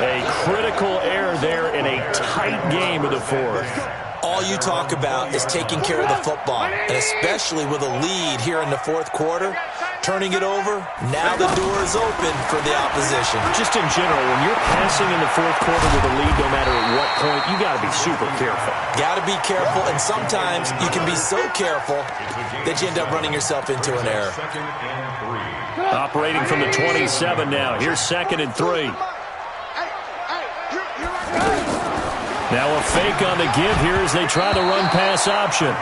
Speaker 1: A critical error there in a tight game of the 4th.
Speaker 2: All you talk about is taking care of the football, and especially with a lead here in the 4th quarter, turning it over, now the door is open for the opposition.
Speaker 1: Just in general, when you're passing in the 4th quarter with a lead, no matter at what point, you got to be super careful.
Speaker 2: Got to be careful, and sometimes you can be so careful that you end up running yourself into an error.
Speaker 3: 2nd and 3.
Speaker 1: Operating from the 27 now. Here's 2nd and 3. Now a fake on the give here as they try the run-pass option.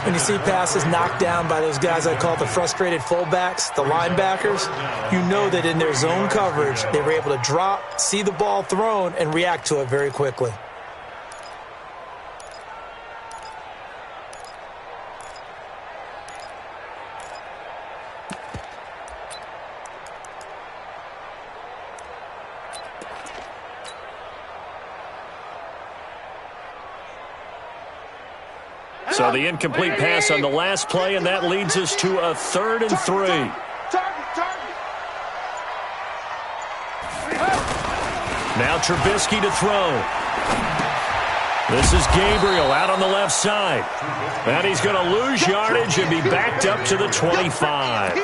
Speaker 2: When you see passes knocked down by those guys I call the frustrated fullbacks, the linebackers, you know that in their zone coverage, they were able to drop, see the ball thrown, and react to it very quickly.
Speaker 1: So the incomplete pass on the last play, and that leads us to a 3rd and 3. Now Trubisky to throw. This is Gabriel out on the left side. And he's going to lose yardage and be backed up to the 25.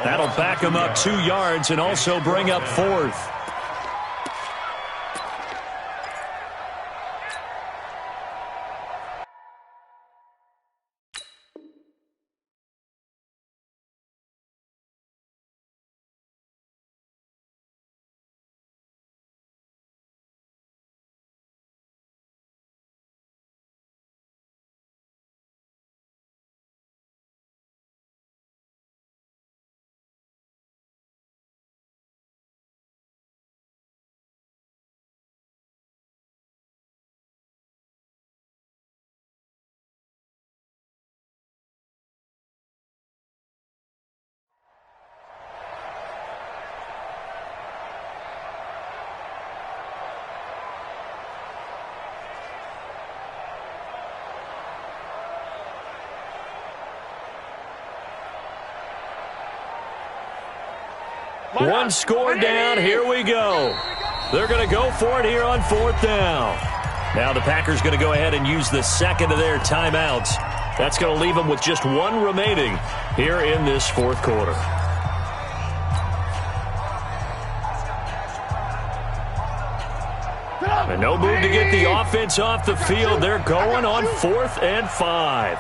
Speaker 1: That'll back him up 2 yards and also bring up 4th. One score down. Here we go. They're going to go for it here on 4th down. Now the Packers going to go ahead and use the second of their timeouts. That's going to leave them with just one remaining here in this 4th quarter. And no move to get the offense off the field. They're going on 4th and 5.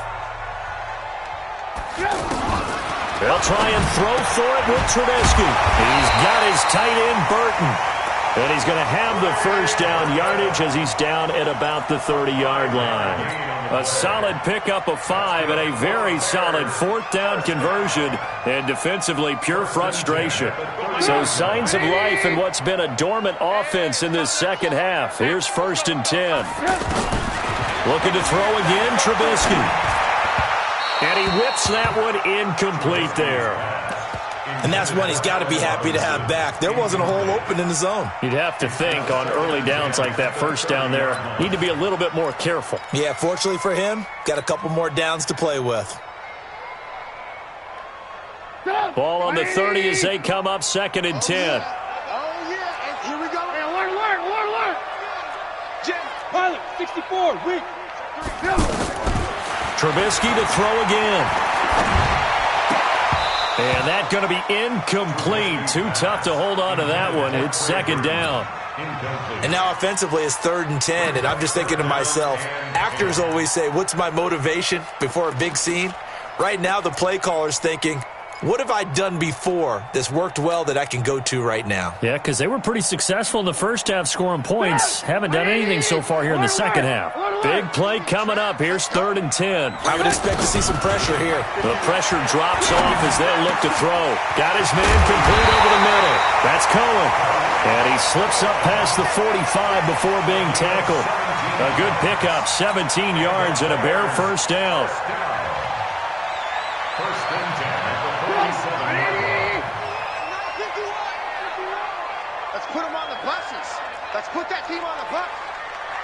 Speaker 1: They'll try and throw for it with Trubisky. He's got his tight end, Burton. And he's going to have the first down yardage as he's down at about the 30-yard line. A solid pickup of 5 and a very solid 4th down conversion. And defensively, pure frustration. So signs of life in what's been a dormant offense in this second half. Here's 1st and 10. Looking to throw again, Trubisky. And he whips that one incomplete there.
Speaker 2: And that's one he's got to be happy to have back. There wasn't a hole open in the zone.
Speaker 1: You'd have to think on early downs like that, first down there, need to be a little bit more careful.
Speaker 2: Yeah, fortunately for him, got a couple more downs to play with.
Speaker 1: Ball on the 30 as they come up 2nd and 10.
Speaker 4: Oh, yeah, and here we go. Hey, alert. Jen, pilot, 64, weak.
Speaker 1: Trubisky to throw again. And that's going to be incomplete. Too tough to hold on to that one. It's 2nd down.
Speaker 2: And now offensively it's 3rd and 10. And I'm just thinking to myself, actors always say, what's my motivation before a big scene? Right now the play caller's thinking, what have I done before that's worked well that I can go to right now?
Speaker 1: Yeah, because they were pretty successful in the first half scoring points. Haven't done anything so far here in the second half. Big play coming up. Here's 3rd and 10.
Speaker 2: I would expect to see some pressure here.
Speaker 1: The pressure drops off as they'll look to throw. Got his man complete over the middle. That's Cohen. And he slips up past the 45 before being tackled. A good pickup, 17 yards and a bare first down.
Speaker 3: 1st and 10 at the 47-yard line.
Speaker 4: Let's put them on the buses. Let's put that team on the bus.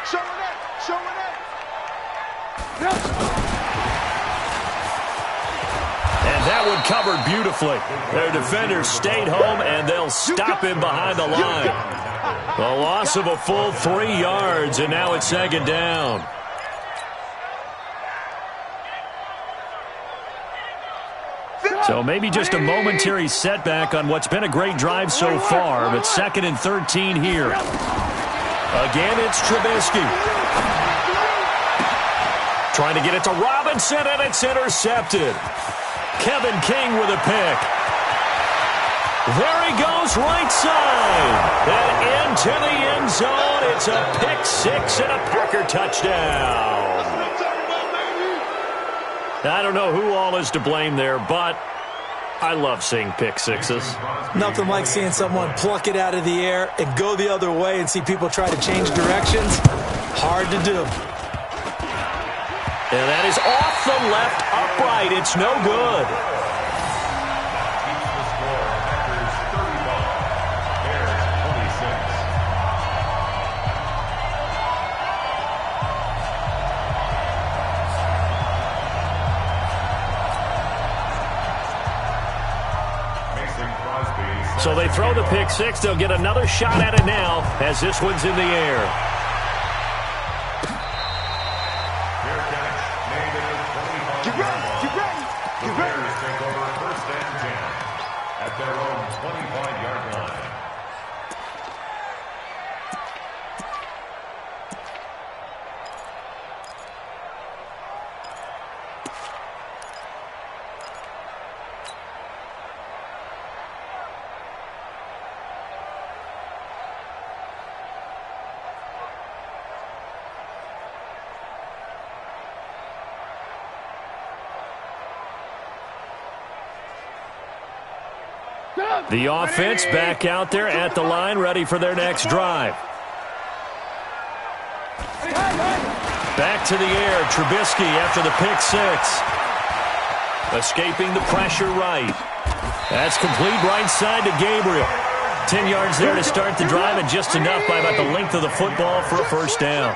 Speaker 4: Show it.
Speaker 1: And that one covered beautifully. Their defenders stayed home, and they'll stop him behind the line. The loss of a full 3 yards, and now it's 2nd down. So maybe just a momentary setback on what's been a great drive so far, but 2nd and 13 here. Again, it's Trubisky. Trying to get it to Robinson, and it's intercepted. Kevin King with a pick. There he goes, right side. And into the end zone. It's a pick 6 and a Packer touchdown. I don't know who all is to blame there, but I love seeing pick sixes.
Speaker 2: Nothing like seeing someone pluck it out of the air and go the other way and see people try to change directions. Hard to do.
Speaker 1: And that is off the left upright. It's no good.
Speaker 3: Keeps the score. Packers 35. Bears 26.
Speaker 1: So they throw the pick 6. They'll get another shot at it now as this one's in the air.
Speaker 3: Fair catch made at the 25.
Speaker 4: Get ready.
Speaker 3: The Bears take over 1st and 10 at their own 25-yard line.
Speaker 1: The offense back out there at the line, ready for their next drive. Back to the air, Trubisky after the pick 6. Escaping the pressure right. That's complete right side to Gabriel. 10 yards there to start the drive, and just enough by about the length of the football for a first down.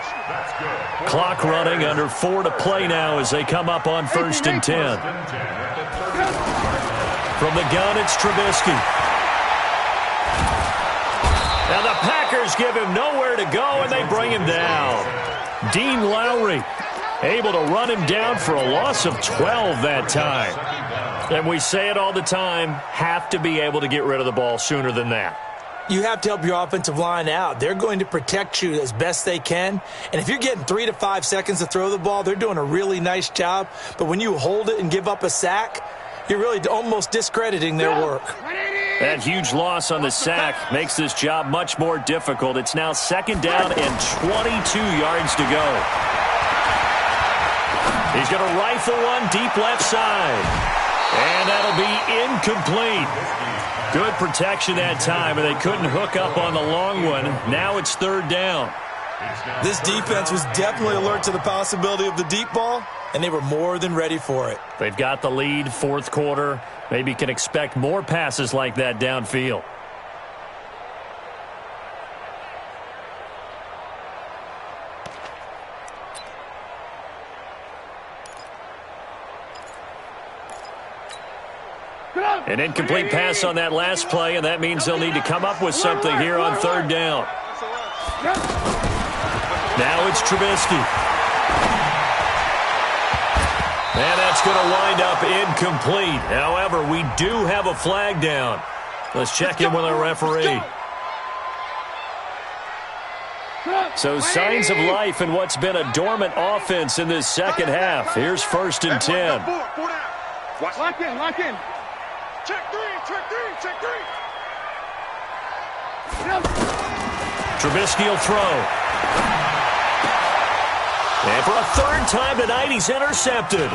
Speaker 1: Clock running, under 4 to play now as they come up on 1st and 10. From the gun, it's Trubisky. Now the Packers give him nowhere to go, and they bring him down. Dean Lowry able to run him down for a loss of 12 that time. And we say it all the time, have to be able to get rid of the ball sooner than that.
Speaker 2: You have to help your offensive line out. They're going to protect you as best they can. And if you're getting 3 to 5 seconds to throw the ball, they're doing a really nice job. But when you hold it and give up a sack, you're really almost discrediting their work.
Speaker 1: That huge loss on the sack makes this job much more difficult. It's now 2nd down and 22 yards to go. He's going to rifle one deep left side. And that'll be incomplete. Good protection that time, and they couldn't hook up on the long one. Now it's 3rd down.
Speaker 2: This defense was definitely alert to the possibility of the deep ball, and they were more than ready for it.
Speaker 1: They've got the lead, 4th quarter. Maybe can expect more passes like that downfield. An incomplete pass on that last play, and that means they'll need to come up with something here on 3rd down. Now it's Trubisky. And that's going to wind up incomplete. However, we do have a flag down. Let's check in with our referee. So signs of life in what's been a dormant offense in this second half. Here's 1st and 10.
Speaker 4: Lock in, lock in. Check 3, check 3, check 3.
Speaker 1: Trubisky will throw. And for a 3rd time tonight, he's intercepted.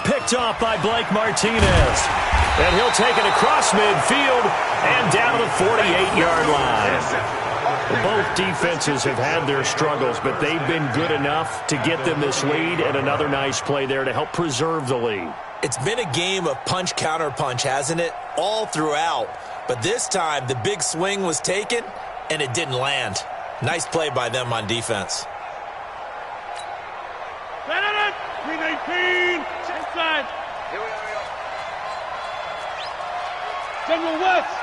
Speaker 1: Picked off by Blake Martinez. And he'll take it across midfield and down to the 48-yard line. Both defenses have had their struggles, but they've been good enough to get them this lead, and another nice play there to help preserve the lead.
Speaker 2: It's been a game of punch-counter-punch, hasn't it? All throughout. But this time, the big swing was taken, and it didn't land. Nice play by them on defense.
Speaker 4: 319. Inside. Here we go. General West.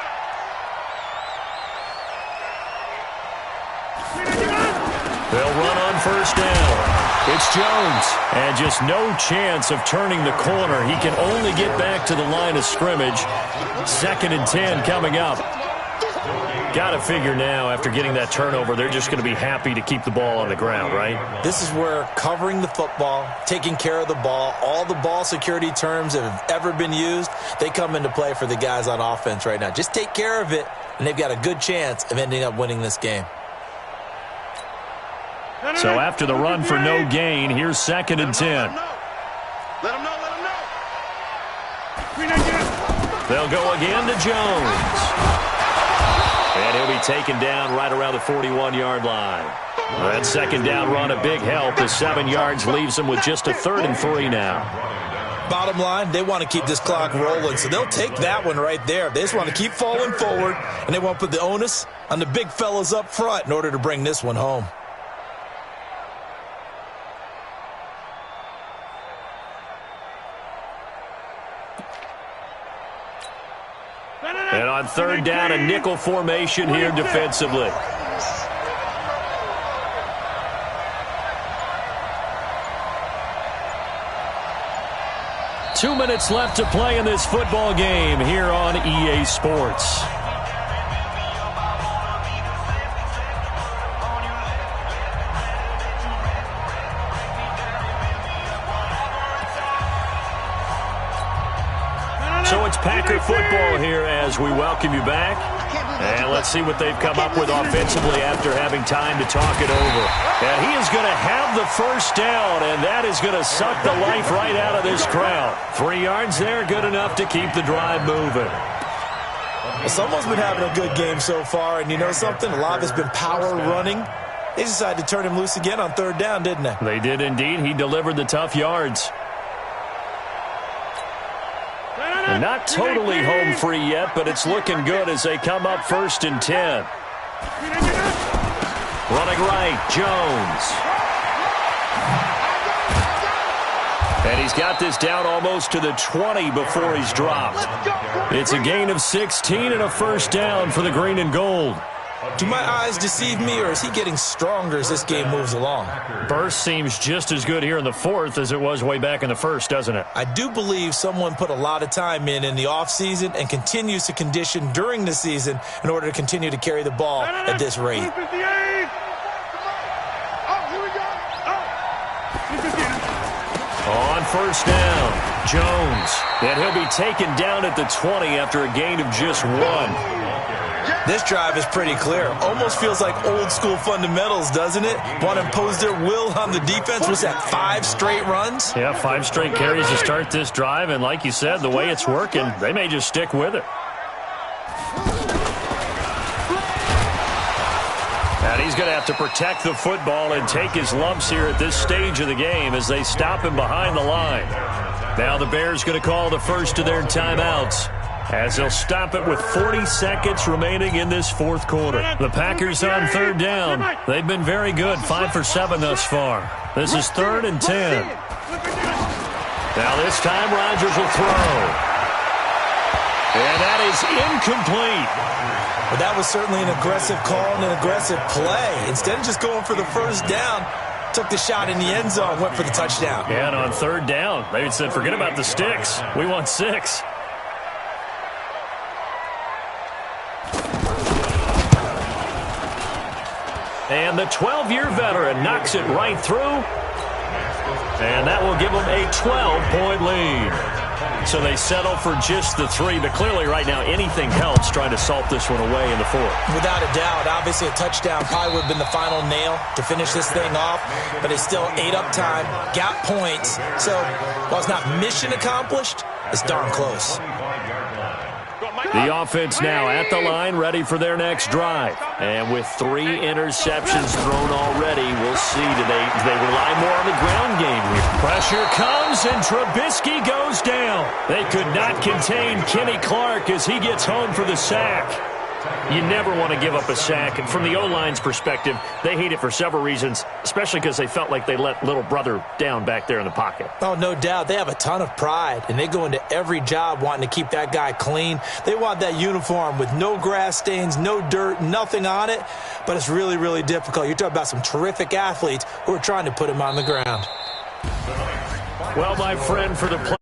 Speaker 1: They'll run on 1st down. It's Jones, and just no chance of turning the corner. He can only get back to the line of scrimmage. 2nd and 10 coming up. Got to figure now, after getting that turnover, they're just going to be happy to keep the ball on the ground, right?
Speaker 2: This is where covering the football, taking care of the ball, all the ball security terms that have ever been used, they come into play for the guys on offense right now. Just take care of it, and they've got a good chance of ending up winning this game.
Speaker 1: So after the run for no gain, here's 2nd and 10.
Speaker 4: Let him know.
Speaker 1: They'll go again to Jones. And he'll be taken down right around the 41-yard line. That 2nd down run, a big help. The 7 yards leaves them with just a 3rd and 3 now.
Speaker 2: Bottom line, they want to keep this clock rolling, so they'll take that one right there. They just want to keep falling forward, and they want to put the onus on the big fellas up front in order to bring this one home.
Speaker 1: And on 3rd down, a nickel formation here defensively. Two minutes left to play in this football game here on EA Sports. So it's Packer football here as we welcome you back. And let's see what they've come up with offensively after having time to talk it over. And he is going to have the 1st down, and that is going to suck the life right out of this crowd. 3 yards there, good enough to keep the drive moving.
Speaker 2: Well, someone's been having a good game so far, and you know something? A lot of it's been power running. They decided to turn him loose again on 3rd down, didn't they?
Speaker 1: They did indeed. He delivered the tough yards. They're not totally home free yet, but it's looking good as they come up 1st and 10. Running right, Jones. And he's got this down almost to the 20 before he's dropped. It's a gain of 16 and a 1st down for the green and gold.
Speaker 2: Do my eyes deceive me, or is he getting stronger as this game moves along?
Speaker 1: Burst seems just as good here in the fourth as it was way back in the first, doesn't it?
Speaker 2: I do believe someone put a lot of time in the offseason and continues to condition during the season in order to continue to carry the ball at this rate.
Speaker 1: On first down, Jones. And he'll be taken down at the 20 after a gain of just 1.
Speaker 2: This drive is pretty clear. Almost feels like old school fundamentals, doesn't it? Want to impose their will on the defense. Was that 5 straight runs?
Speaker 1: Yeah, 5 straight carries to start this drive. And like you said, the way it's working, they may just stick with it. And he's going to have to protect the football and take his lumps here at this stage of the game as they stop him behind the line. Now the Bears going to call the first of their timeouts, as they'll stop it with 40 seconds remaining in this fourth quarter. The Packers on third down. They've been very good, 5 for 7 thus far. This is 3rd and 10. Now this time Rodgers will throw. And that is incomplete.
Speaker 2: Well, that was certainly an aggressive call and an aggressive play. Instead of just going for the first down, took the shot in the end zone, went for the touchdown.
Speaker 1: Yeah, and on third down, they said, forget about the sticks. We want 6. And the 12-year veteran knocks it right through. And that will give them a 12-point lead. So they settle for just the 3. But clearly right now anything helps trying to salt this one away in the fourth.
Speaker 2: Without a doubt. Obviously a touchdown probably would have been the final nail to finish this thing off. But it's still ate up time, got points. So while it's not mission accomplished, it's darn close.
Speaker 1: The offense now at the line, ready for their next drive. And with 3 interceptions thrown already, we'll see. Do they rely more on the ground game here? Pressure comes, and Trubisky goes down. They could not contain Kenny Clark as he gets home for the sack. You never want to give up a sack. And from the O-line's perspective, they hate it for several reasons, especially because they felt like they let little brother down back there in the pocket.
Speaker 2: Oh, no doubt. They have a ton of pride, and they go into every job wanting to keep that guy clean. They want that uniform with no grass stains, no dirt, nothing on it, but it's really, really difficult. You're talking about some terrific athletes who are trying to put him on the ground.
Speaker 1: Well, my friend, for the play.